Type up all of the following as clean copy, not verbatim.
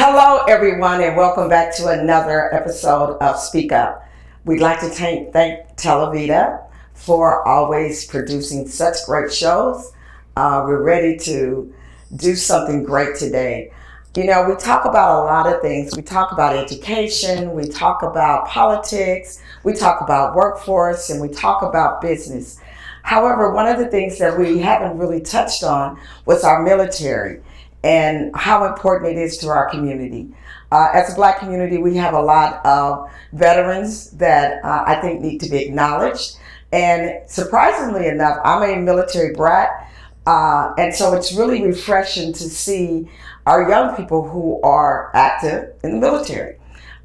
Hello, everyone, and welcome back to another episode of Speak Up. We'd like to thank Televida for always producing such great shows. We're ready to do something great today. You know, we talk about a lot of things. We talk about education, we talk about politics, we talk about workforce, and we talk about business. However, one of the things that we haven't really touched on was our military and how important it is to our community. As a Black community, we have a lot of veterans that I think need to be acknowledged. And surprisingly enough, I'm a military brat, and so it's really refreshing to see our young people who are active in the military.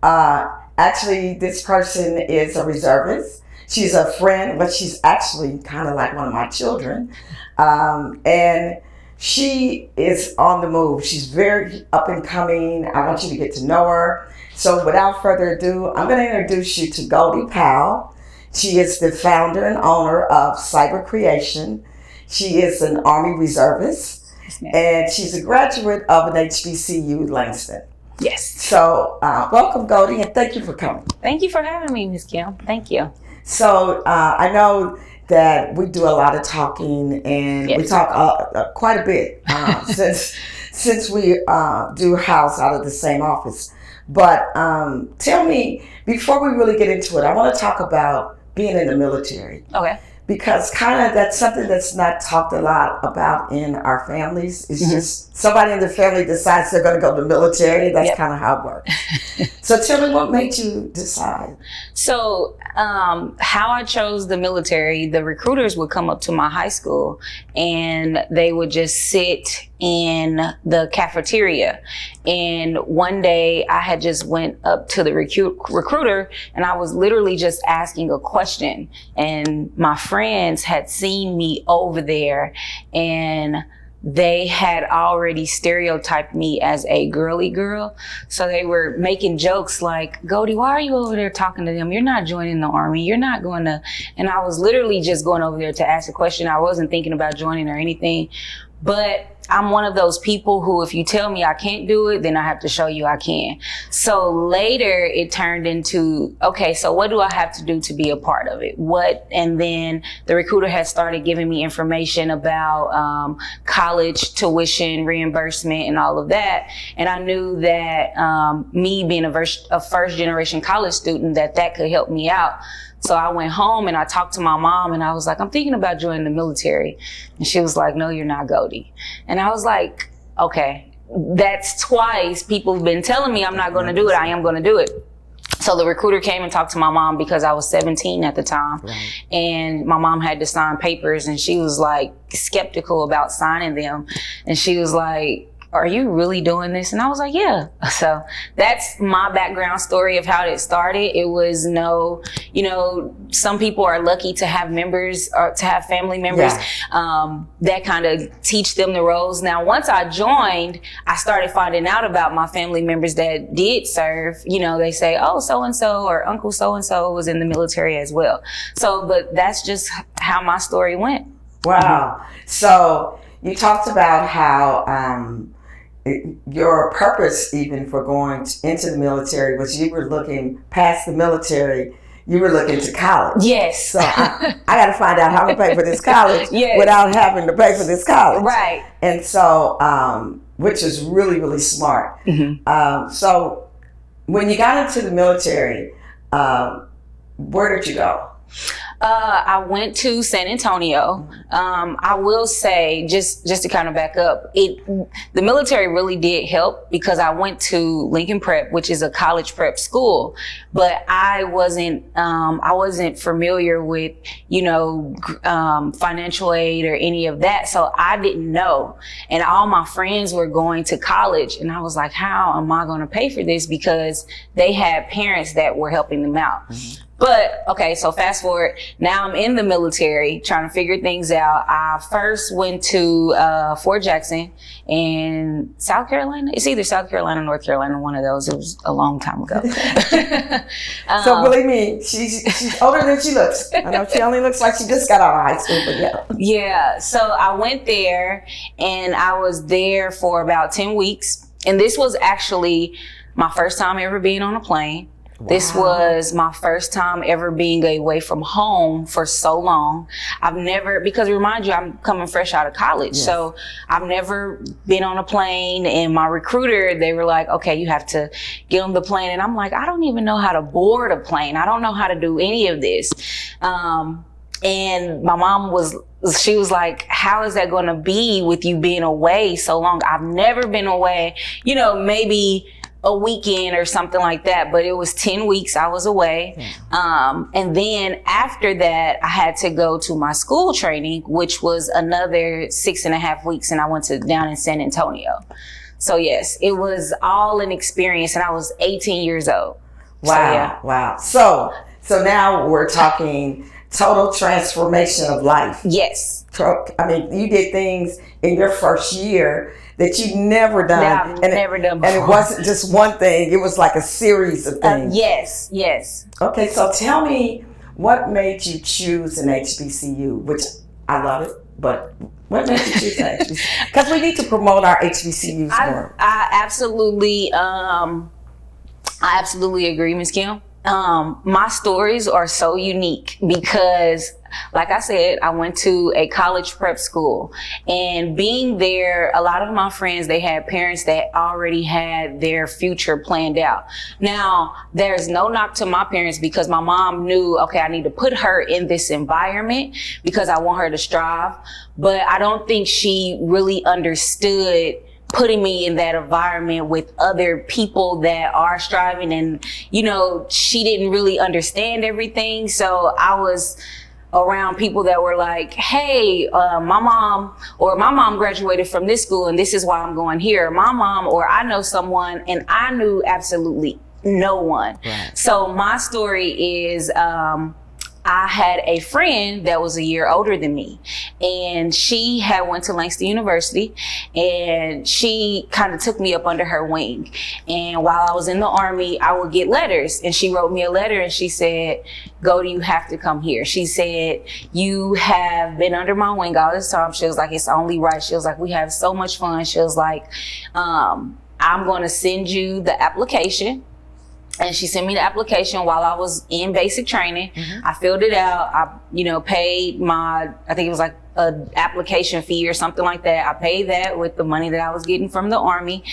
Actually, this person is a reservist. She's a friend, but she's actually kind of like one of my children. And she is on the move. She's very up and coming. I want you to get to know her. So without further ado, I'm going to introduce you to Goldie Powell. She is the founder and owner of Cyber Creation. She is an Army reservist, and she's a graduate of an HBCU Langston. Yes. So welcome, Goldie, and thank you for coming. Thank you for having me, Ms. Kim. Thank you. So I know that we do a lot of talking, and we talk quite a bit since we do house out of the same office. But tell me, before we really get into it, I want to talk about being in the military. Okay. Because kind of that's something that's not talked a lot about in our families. It's just somebody in the family decides they're going to go to the military. That's kind of how it works. So tell me, what made you decide? So how I chose the military, the recruiters would come up to my high school and they would just sit in the cafeteria. And one day I had just went up to the recruiter and I was literally just asking a question. And my friends had seen me over there and they had already stereotyped me as a girly girl. So they were making jokes like, Goldie, why are you over there talking to them? You're not joining the Army. You're not going to. And I was literally just going over there to ask a question. I wasn't thinking about joining or anything. But I'm one of those people who, if you tell me I can't do it, then I have to show you I can. So later it turned into, okay, so what do I have to do to be a part of it? And then the recruiter had started giving me information about college tuition reimbursement and all of that. And I knew that me being a first generation college student, that could help me out. So I went home and I talked to my mom and I was like, I'm thinking about joining the military. And she was like, no, you're not, Goldie. And I was like, okay, that's twice people have been telling me I'm not going to do it. I am going to do it. So the recruiter came and talked to my mom because I was 17 at the time. Right. And my mom had to sign papers and she was like skeptical about signing them. And she was like, are you really doing this? And I was like, yeah. So that's my background story of how it started. It was some people are lucky to have members or to have family members that kind of teach them the roles. Now, once I joined, I started finding out about my family members that did serve. You know, they say, oh, so-and-so or Uncle so-and-so was in the military as well. So, but that's just how my story went. Wow. So you talked about how your purpose even for going into the military was you were looking past the military, you were looking to college. Yes. So I got to find out how to pay for this college without having to pay for this college. Right. And so, which is really, really smart. Mm-hmm. So when you got into the military, where did you go? I went to San Antonio. I will say, just to kind of back up, the military really did help because I went to Lincoln Prep, which is a college prep school, but I wasn't familiar with, financial aid or any of that. So I didn't know. And all my friends were going to college and I was like, how am I going to pay for this? Because they had parents that were helping them out. Mm-hmm. But, okay, so fast forward. Now I'm in the military trying to figure things out. I first went to Fort Jackson in South Carolina. It's either South Carolina or North Carolina, one of those. It was a long time ago. So believe me, she's older than she looks. I know she only looks like she just got out of high school, but yeah. Yeah, so I went there and I was there for about 10 weeks. And this was actually my first time ever being on a plane. Wow. This was my first time ever being away from home for so long. I've never, because remind you, I'm coming fresh out of college. Yes. So I've never been on a plane, and my recruiter, they were like, okay, you have to get on the plane. And I'm like, I don't even know how to board a plane. I don't know how to do any of this. And my mom she was like, how is that going to be with you being away so long? I've never been away, maybe a weekend or something like that, but it was 10 weeks I was away. Yeah. And then after that, I had to go to my school training, which was another 6.5 weeks. And I went down in San Antonio. So yes, it was all an experience, and I was 18 years old. Wow. So, yeah. Wow. So now we're talking total transformation of life. Yes. I mean, you did things in your first year that you'd never done. That I've never done before. And it wasn't just one thing. It was like a series of things. Yes. Okay, so tell me, what made you choose an HBCU? Which I love it, but what made you choose an HBCU? Because we need to promote our HBCUs more. I absolutely agree, Ms. Kim. My stories are so unique because, like I said, I went to a college prep school, and being there, a lot of my friends, they had parents that already had their future planned out. Now, there's no knock to my parents, because my mom knew, okay, I need to put her in this environment because I want her to strive. But I don't think she really understood putting me in that environment with other people that are striving, and she didn't really understand everything. So I was around people that were like, hey, my mom graduated from this school and this is why I'm going here. My mom, or I know someone, and I knew absolutely no one. Right. So my story is, I had a friend that was a year older than me, and she had went to Langston University, and she kind of took me up under her wing. And while I was in the Army, I would get letters, and she wrote me a letter, and she said, Goldie, you have to come here. She said, you have been under my wing all this time. She was like, it's only right. She was like, we have so much fun. She was like, I'm going to send you the application. And she sent me the application while I was in basic training. Mm-hmm. I filled it out. I, paid I think it was like an application fee or something like that. I paid that with the money that I was getting from the Army.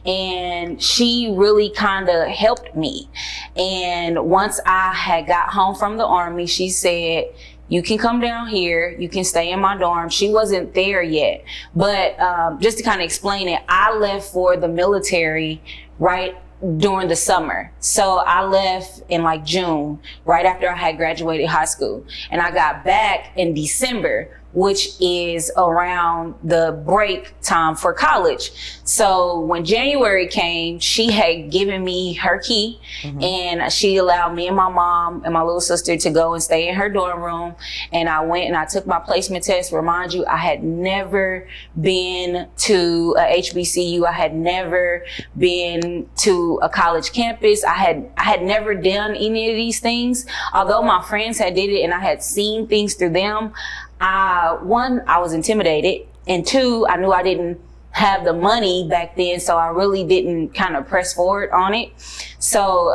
And she really kind of helped me. And once I had got home from the Army, she said, you can come down here. You can stay in my dorm. She wasn't there yet. But just to kind of explain it, I left for the military right during the summer. So I left in like June, right after I had graduated high school. And I got back in December, which is around the break time for college. So when January came, she had given me her key, mm-hmm. and she allowed me and my mom and my little sister to go and stay in her dorm room. And I went and I took my placement test. Remind you, I had never been to a HBCU. I had never been to a college campus. I had never done any of these things. Although my friends had did it and I had seen things through them, one, I was intimidated, and two, I knew I didn't have the money back then, so I really didn't kind of press forward on it. So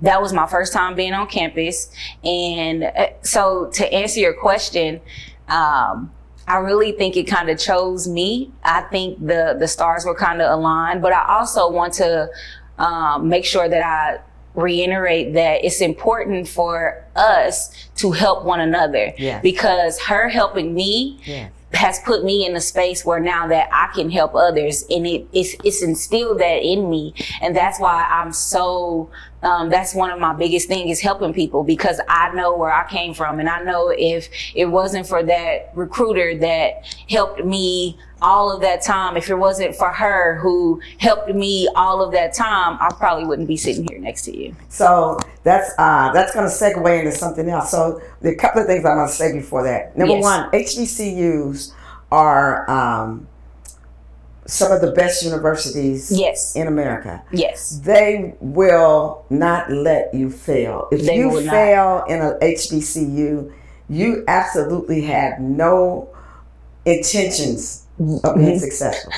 that was my first time being on campus. And so to answer your question, I really think it kind of chose me. I think the stars were kind of aligned, but I also want to make sure that I reiterate that it's important for us to help one another. Yes. Because her helping me, yes, has put me in a space where now that I can help others, and it's instilled that in me. And that's why I'm so, that's one of my biggest things, is helping people, because I know where I came from. And I know if it wasn't for that recruiter that helped me all of that time, if it wasn't for her who helped me all of that time, I probably wouldn't be sitting here next to you. So that's going to segue into something else. So there are a couple of things I'm going to say before that. Number one, HBCUs are some of the best universities, yes, in America. Yes. They will not let you fail. If you fail in an HBCU, you absolutely have no intentions of being successful.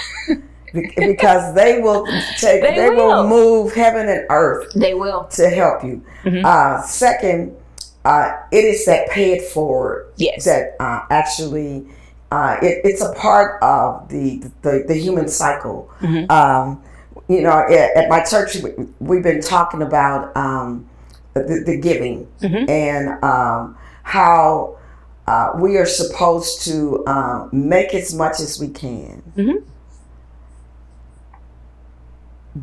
because they will they will move heaven and earth. They will to help you. Second, it is that pay it forward. Yes. That actually it's a part of the human cycle. You know, at my church, we've been talking about the giving and how we are supposed to make as much as we can,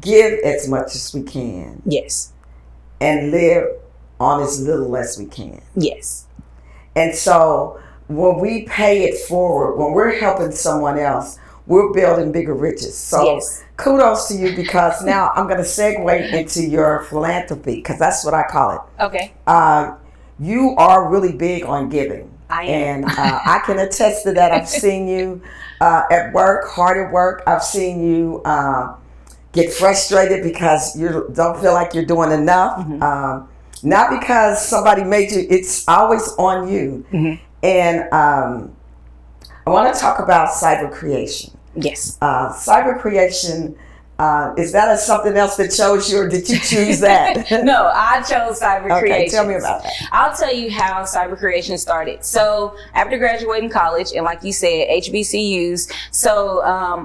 give as much as we can, yes, and live on as little as we can. Yes. And so when we pay it forward, when we're helping someone else, we're building bigger riches. So kudos to you, because now I'm going to segue into your philanthropy, because that's what I call it. Okay. You are really big on giving. I am. And I can attest to that. I've seen you at work, hard at work. I've seen you get frustrated because you don't feel like you're doing enough. Not because somebody made you, it's always on you. And I want to talk about cyber creation. Yes. Cyber creation, is that something else that chose you, or did you choose that? No, I chose cyber creation. Okay, tell me about that. I'll tell you how cyber creation started. So after graduating college, and like you said, HBCUs, so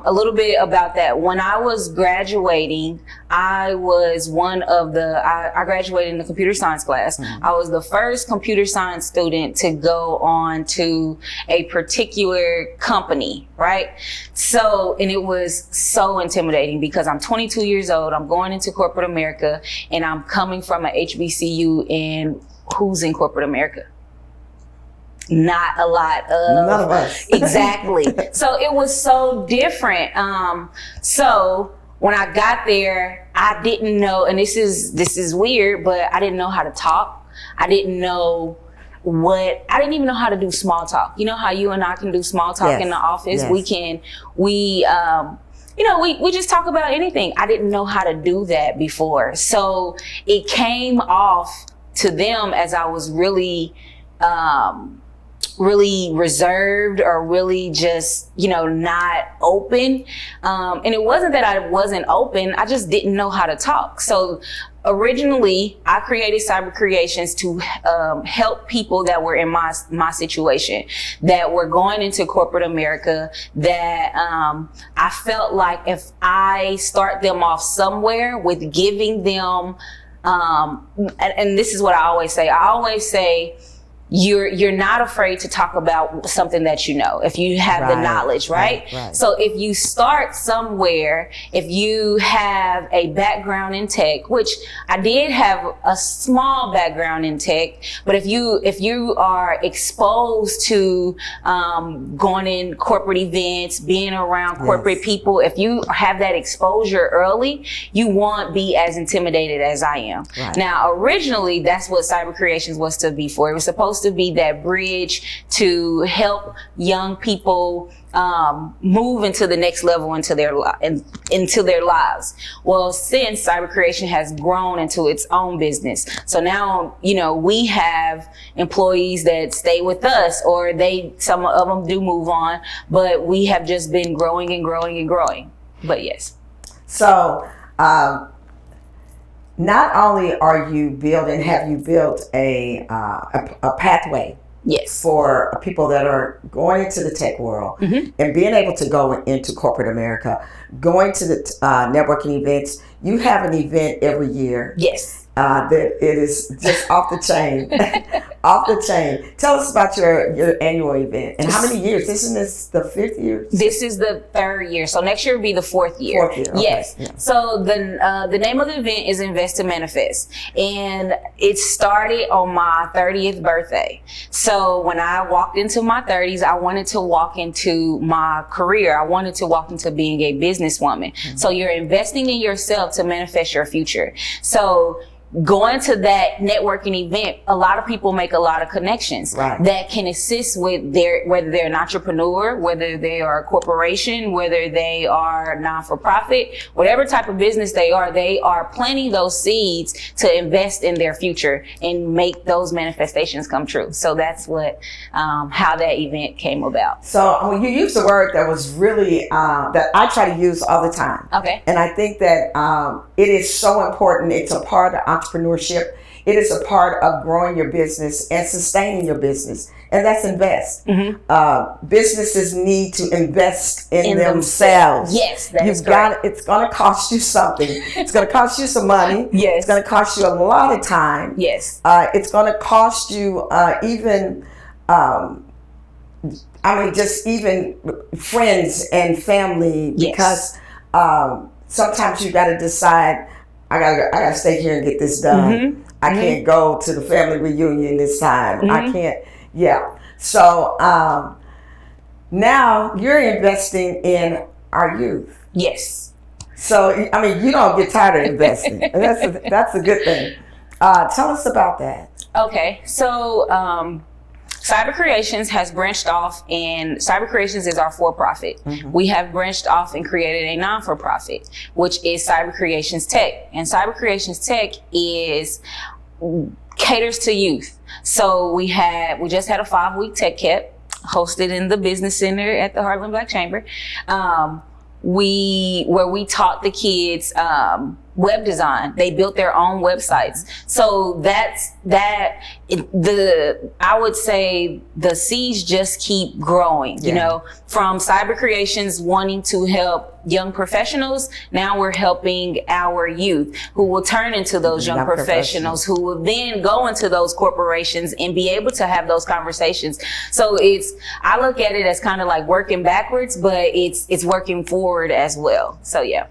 a little bit about that. When I was graduating, I was one of the, I graduated in the computer science class. I was the first computer science student to go on to a particular company, right? So, and it was so intimidating because I'm 22 years old, I'm going into corporate America, and I'm coming from an HBCU, and who's in corporate America? Not a lot of. None of us. Exactly. So it was so different. So when I got there, I didn't know, and this is weird, but I didn't know how to talk. I didn't know I didn't even know how to do small talk. You know how you and I can do small talk in the office? Yes. We just talk about anything. I didn't know how to do that before. So it came off to them as I was really reserved, or really just, not open. And it wasn't that I wasn't open, I just didn't know how to talk. So originally, I created Cyber Creations to help people that were in my situation, that were going into corporate America, that I felt like if I start them off somewhere with giving them, and this is what I always say, you're not afraid to talk about something that you know, if you have the knowledge, right? So if you start somewhere, if you have a background in tech, which I did have a small background in tech, but if you are exposed to going in corporate events, being around corporate people, if you have that exposure early, you won't be as intimidated as I am. Now, originally, that's what Cyber Creations was to be for. It was supposed to be that bridge to help young people move into the next level into their lives. Well, since Cyber Creation has grown into its own business, so now we have employees that stay with us, or some of them do move on, but we have just been growing and growing and growing. But yes. So not only have you built a pathway for people that are going into the tech world and being able to go into corporate America, going to the networking events. You have an event every year. Yes. That it is just off the chain. Off the chain. Tell us about your annual event, and how many years? Isn't this the 5th year? This is the 3rd year. So next year will be the 4th year. 4th year. Okay. Yes. Yeah. So the name of the event is Invest to Manifest, and it started on my 30th birthday. So when I walked into my 30s, I wanted to walk into my career. I wanted to walk into being a businesswoman. So you're investing in yourself to manifest your future. So going to that networking event, a lot of people make a lot of connections Right. that can assist with whether they're an entrepreneur, whether they are a corporation, whether they are non-for-profit, whatever type of business they are planting those seeds to invest in their future and make those manifestations come true. So that's what, how that event came about. So you used a word that was really, that I try to use all the time. Okay. And I think that it is so important. It's a part of entrepreneurship. It is a part of growing your business and sustaining your business. And that's invest. Businesses need to invest in themselves. Yes, that is You've got. It's going to cost you something. It's going to cost you some money. Yes. It's going to cost you a lot of time. Yes. It's going to cost you even. Just even friends and family, because sometimes you got to decide. I gotta stay here and get this done. I can't go to the family reunion this time. I can't. Yeah. So now you're investing in our youth. Yes. So you don't get tired of investing. That's a good thing. Tell us about that. Okay. So. Cyber Creations has branched off, and Cyber Creations is our for-profit. We have branched off and created a non-for-profit, which is Cyber Creations Tech. And Cyber Creations Tech caters to youth. So we just had a 5-week tech camp hosted in the business center at the Heartland Black Chamber. Where we taught the kids web design. They built their own websites. So I would say the seeds just keep growing, you know, from Cyber Creations wanting to help young professionals. Now we're helping our youth who will turn into those young professionals who will then go into those corporations and be able to have those conversations. So I look at it as kind of like working backwards, but it's working forward as well. So yeah.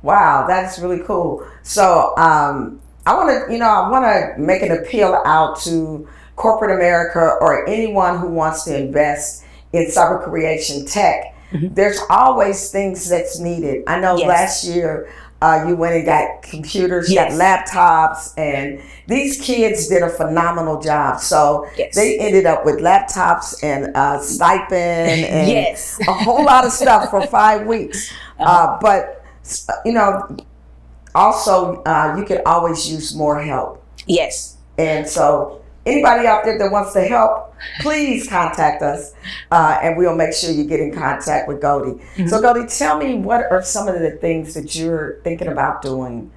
Wow, that's really cool. So I want to make an appeal out to corporate America or anyone who wants to invest in cyber creation tech. There's always things that's needed. I know last year you went and got computers, got laptops, and these kids did a phenomenal job. So they ended up with laptops and stipend and a whole lot of stuff for 5 weeks. But also you can always use more help. Yes. And so anybody out there that wants to help, please contact us, and we'll make sure you get in contact with Goldie. So Goldie, tell me, what are some of the things that you're thinking about doing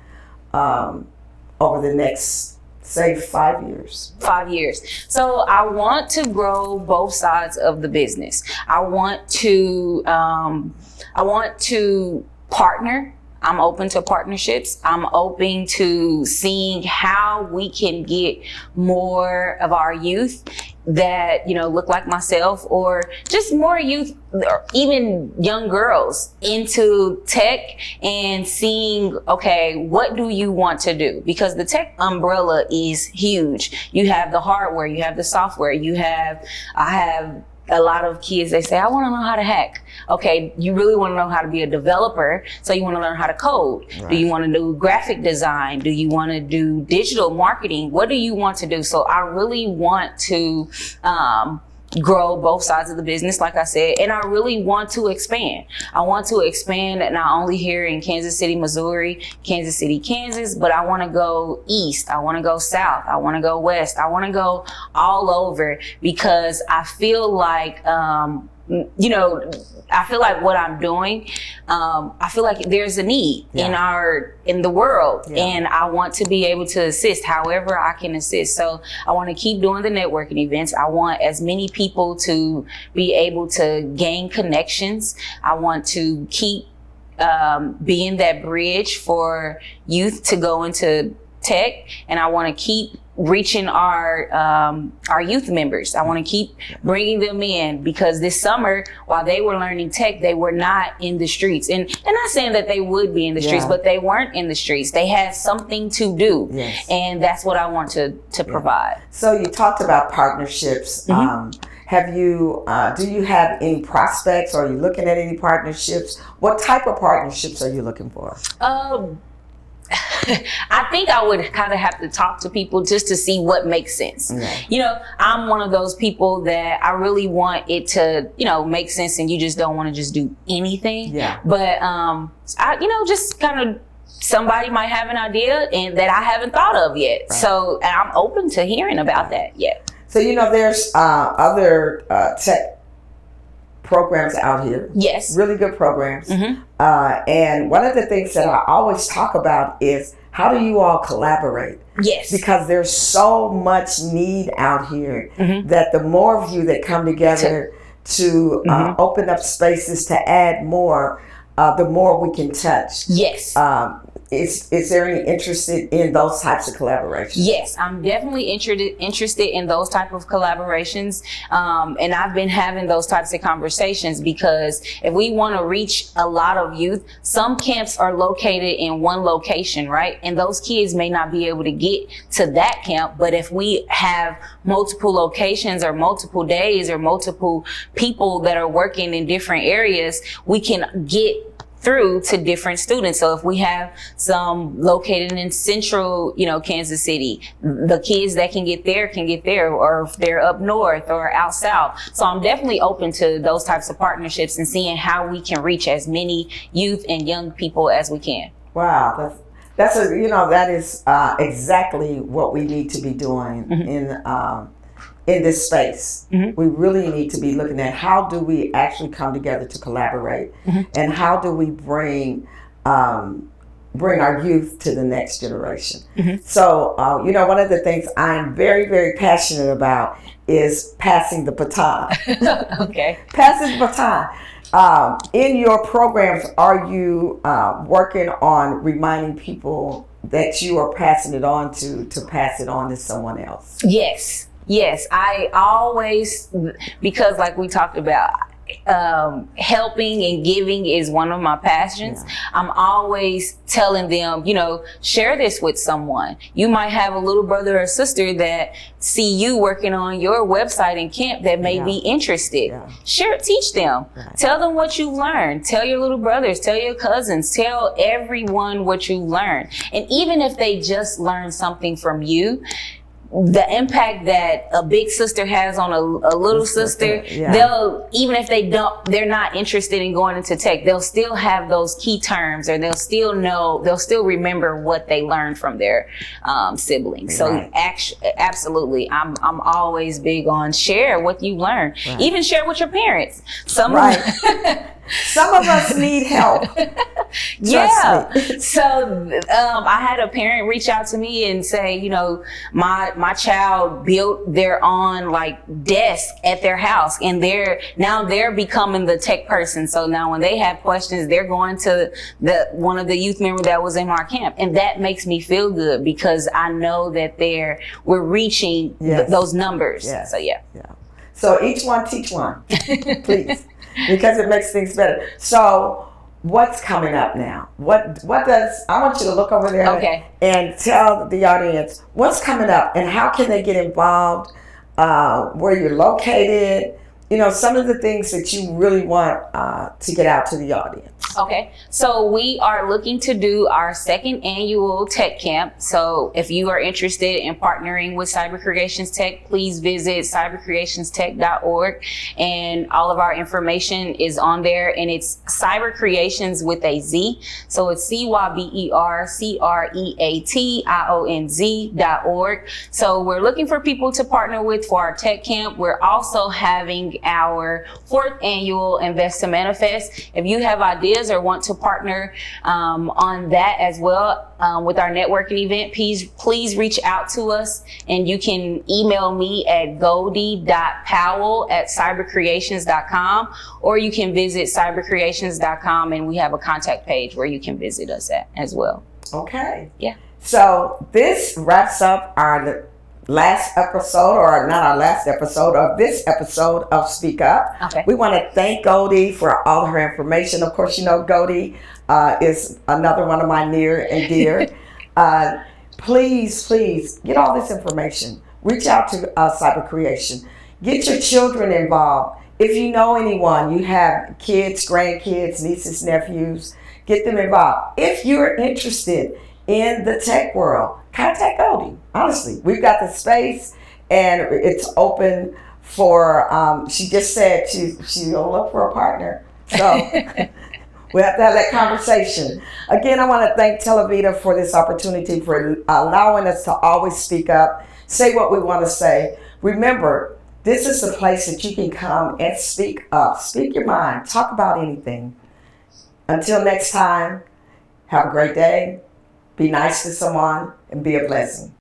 over the next, say, 5 years? 5 years. So I want to grow both sides of the business. I want to partner. I'm open to partnerships. I'm open to seeing how we can get more of our youth that, look like myself, or just more youth, or even young girls, into tech, and seeing, okay, what do you want to do? Because the tech umbrella is huge. You have the hardware, you have the software, I have a lot of kids, they say, I want to know how to hack. Okay, you really want to know how to be a developer, so you want to learn how to code. Right. Do you want to do graphic design? Do you want to do digital marketing? What do you want to do? So I really want to grow both sides of the business, like I said, and I really want to expand. I want to expand not only here in Kansas City, Missouri, Kansas City, Kansas, but I want to go east. I want to go south. I want to go west. I want to go all over, because I feel like, I feel like what I'm doing, I feel like there's a need in the world, and I want to be able to assist however I can assist. So I want to keep doing the networking events. I want as many people to be able to gain connections. I want to keep being that bridge for youth to go into tech, and I want to keep reaching our youth members. I want to keep bringing them in, because this summer, while they were learning tech, they were not in the streets. And not saying that they would be in the streets, but they weren't in the streets. They had something to do. Yes. And that's what I want to provide. So you talked about partnerships. Do you have any prospects? Or are you looking at any partnerships? What type of partnerships are you looking for? I think I would kind of have to talk to people just to see what makes sense. Yeah. I'm one of those people that I really want it to, make sense, and you just don't want to just do anything. Yeah. But, just kind of somebody might have an idea and that I haven't thought of yet. Right. So I'm open to hearing about that. Yeah. So, there's other tech programs out here. Yes. Really good programs. Mm-hmm. And one of the things that I always talk about is, how do you all collaborate? Yes. Because there's so much need out here that the more of you that come together to open up spaces to add more, the more we can touch. Yes. Is there any interest in those types of collaborations? Yes, I'm definitely interested in those type of collaborations. And I've been having those types of conversations because if we want to reach a lot of youth, some camps are located in one location, right? And those kids may not be able to get to that camp. But if we have multiple locations or multiple days or multiple people that are working in different areas, we can get through to different students. So if we have some located in central, Kansas City, the kids that can get there, or if they're up north or out south. So I'm definitely open to those types of partnerships and seeing how we can reach as many youth and young people as we can. Wow, that is exactly what we need to be doing in this space. We really need to be looking at how do we actually come together to collaborate, and how do we bring our youth to the next generation. So, one of the things I'm very, very passionate about is passing the baton. Okay. Passing the baton. In your programs, are you working on reminding people that you are passing it on to pass it on to someone else? Yes, I always, because like we talked about, helping and giving is one of my passions. Yeah. I'm always telling them, share this with someone. You might have a little brother or sister that see you working on your website in camp that may be interested. Yeah. Teach them. Right. Tell them what you learned. Tell your little brothers, tell your cousins, tell everyone what you learned. And even if they just learn something from you, the impact that a big sister has on a little sister, they'll, even if they're not interested in going into tech, they'll still have those key terms, or they'll still remember what they learned from their siblings. So absolutely, I'm always big on share what you learn. Right. Even share with your parents. Some of us need help. Yeah. So I had a parent reach out to me and say, my child built their own desk at their house, and they're becoming the tech person. So now when they have questions, they're going to one of the youth members that was in our camp, and that makes me feel good because I know that we're reaching those numbers. Yes. So yeah. So each one teach one, please, because it makes things better. So what's coming up now? What does, I want you to look over there and tell the audience what's coming up and how can they get involved, where you're located, some of the things that you really want to get out to the audience. Okay, so we are looking to do our second annual tech camp. So if you are interested in partnering with Cyber Creations Tech, please visit cybercreationstech.org, and all of our information is on there, and it's Cyber Creations with a Z. So it's CYBERCREATIONZ.org. So we're looking for people to partner with for our tech camp. We're also having our fourth annual Invest to Manifest. If you have ideas or want to partner on that as well with our networking event, please reach out to us, and you can email me at goldie.powell@cybercreations.com, or you can visit cybercreations.com, and we have a contact page where you can visit us at as well. Okay. Yeah. So this wraps up our last episode, or not our last episode, of this episode of Speak Up. Okay. We want to thank Goldie for all of her information. Of course, Goldie is another one of my near and dear. Please get all this information. Reach out to Cyber Creation. Get your children involved. If you know anyone, you have kids, grandkids, nieces, nephews, get them involved. If you're interested in the tech world, contact Goldie. Honestly, we've got the space and it's open for, she just said she'll look for a partner. So we have to have that conversation. Again, I want to thank Televida for this opportunity, for allowing us to always speak up, say what we want to say. Remember, this is the place that you can come and speak up, speak your mind, talk about anything. Until next time, have a great day, be nice to someone, and be a blessing.